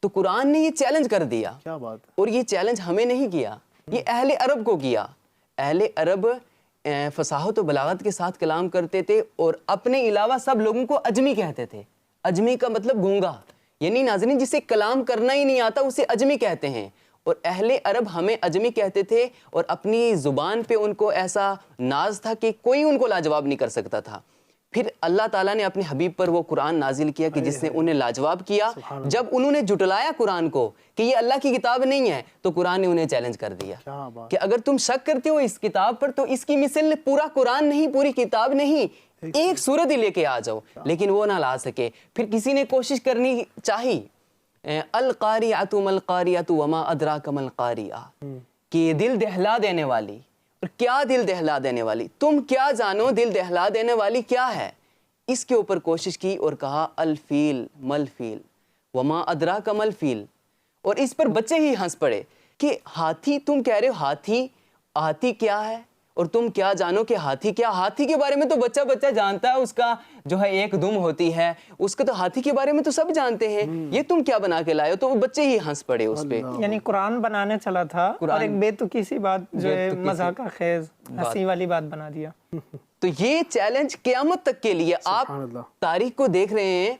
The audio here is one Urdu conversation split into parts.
تو قرآن نے یہ چیلنج کر دیا. کیا بات. اور یہ چیلنج ہمیں نہیں کیا, یہ اہل عرب کو کیا. اہل عرب فصاحت و بلاغت کے ساتھ کلام کرتے تھے اور اپنے علاوہ سب لوگوں کو اجمی کہتے تھے. اجمی کا مطلب گونگا, یعنی ناظرین جسے کلام کرنا ہی نہیں آتا اسے اجمی کہتے ہیں. اور اہل عرب ہمیں اجمی کہتے تھے اور اپنی زبان پہ ان کو ایسا ناز تھا کہ کوئی ان کو لاجواب نہیں کر سکتا تھا. پھر اللہ تعالیٰ نے اپنے حبیب پر وہ قرآن نازل کیا کہ جس نے انہیں لاجواب کیا. جب انہوں نے جھٹلایا قرآن کو کہ یہ اللہ کی کتاب نہیں ہے تو قرآن نے انہیں چیلنج کر دیا کہ اگر تم شک کرتے ہو اس کتاب پر تو اس کی مثل پورا قرآن نہیں, پوری کتاب نہیں, ایک سورت ہی لے کے آ جاؤ. لیکن وہ نہ لا سکے. پھر کسی نے کوشش کرنی چاہی, القاریۃ ما القاریۃ وما ادراک ما القاریۃ, کہ دل دہلا دینے والی. اور کیا دل دہلا دینے والی, تم کیا جانو دل دہلا دینے والی کیا ہے. اس کے اوپر کوشش کی اور کہا الفیل مل فیل وما ادراک ما الفیل. اور اس پر بچے ہی ہنس پڑے کہ ہاتھی, تم کہہ رہے ہو ہاتھی, ہاتھی کیا ہے اور تم کیا جانو کہ ہاتھی کیا. ہاتھی کے بارے میں تو بچہ بچہ جانتا ہے, اس کا جو ہے ایک دم ہوتی ہے, اس کا تو ہاتھی کے بارے میں تو سب جانتے ہیں, یہ تم کیا بنا کے لائے ہو. تو وہ بچے ہی ہنس پڑے اس پہ. یعنی قرآن بنانے چلا تھا اور ایک بے تکی سی بات جو ہے مذاق خیز ہنسی والی بات بنا دیا. تو یہ چیلنج قیامت تک کے لیے, آپ تاریخ کو دیکھ رہے ہیں,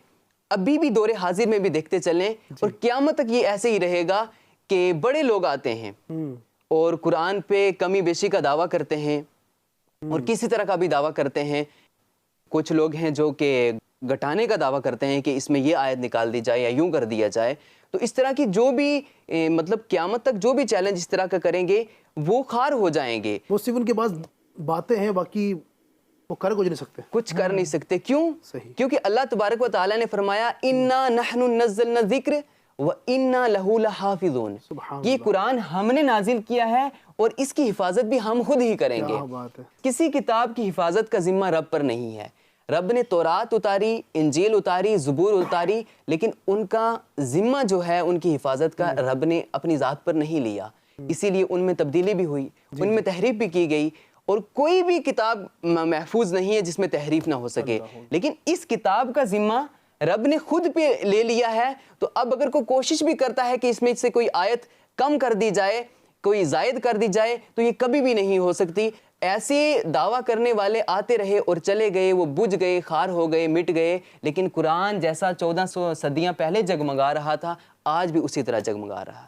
ابھی بھی دور حاضر میں بھی دیکھتے چلیں, اور قیامت تک یہ ایسے ہی رہے گا کہ بڑے لوگ آتے ہیں اور قرآن پہ کمی بیشی کا دعویٰ کرتے ہیں اور کسی طرح کا بھی دعویٰ کرتے ہیں. کچھ لوگ ہیں جو کہ گھٹانے کا دعویٰ کرتے ہیں کہ اس میں یہ آیت نکال دی جائے یا یوں کر دیا جائے. تو اس طرح کی جو بھی مطلب قیامت تک جو بھی چیلنج اس طرح کا کریں گے وہ خار ہو جائیں گے. وہ صرف ان کے پاس باتیں ہیں, باقی وہ کر کچھ نہیں سکتے, کچھ کر نہیں سکتے. کیوں؟ کیونکہ اللہ تبارک و تعالیٰ نے فرمایا انا نحن نزلنا الذکر وَإِنَّا لَهُ لَحَافِظُونَ, یہ قرآن ہم نے نازل کیا ہے اور اس کی حفاظت بھی ہم خود ہی کریں گے. کسی کتاب کی حفاظت کا ذمہ رب پر نہیں ہے. رب نے تورات اتاری, انجیل اتاری, زبور اتاری, لیکن ان کا ذمہ جو ہے ان کی حفاظت کا رب نے اپنی ذات پر نہیں لیا. اسی لیے ان میں تبدیلی بھی ہوئی, ان میں تحریف بھی کی گئی, اور کوئی بھی کتاب محفوظ نہیں ہے جس میں تحریف نہ ہو سکے. لیکن اس کتاب کا ذمہ رب نے خود پہ لے لیا ہے. تو اب اگر کوئی کوشش بھی کرتا ہے کہ اس میں سے کوئی آیت کم کر دی جائے, کوئی زائد کر دی جائے, تو یہ کبھی بھی نہیں ہو سکتی. ایسے دعویٰ کرنے والے آتے رہے اور چلے گئے, وہ بجھ گئے, خار ہو گئے, مٹ گئے. لیکن قرآن جیسا 1400 صدیاں پہلے جگمگا رہا تھا, آج بھی اسی طرح جگمگا رہا.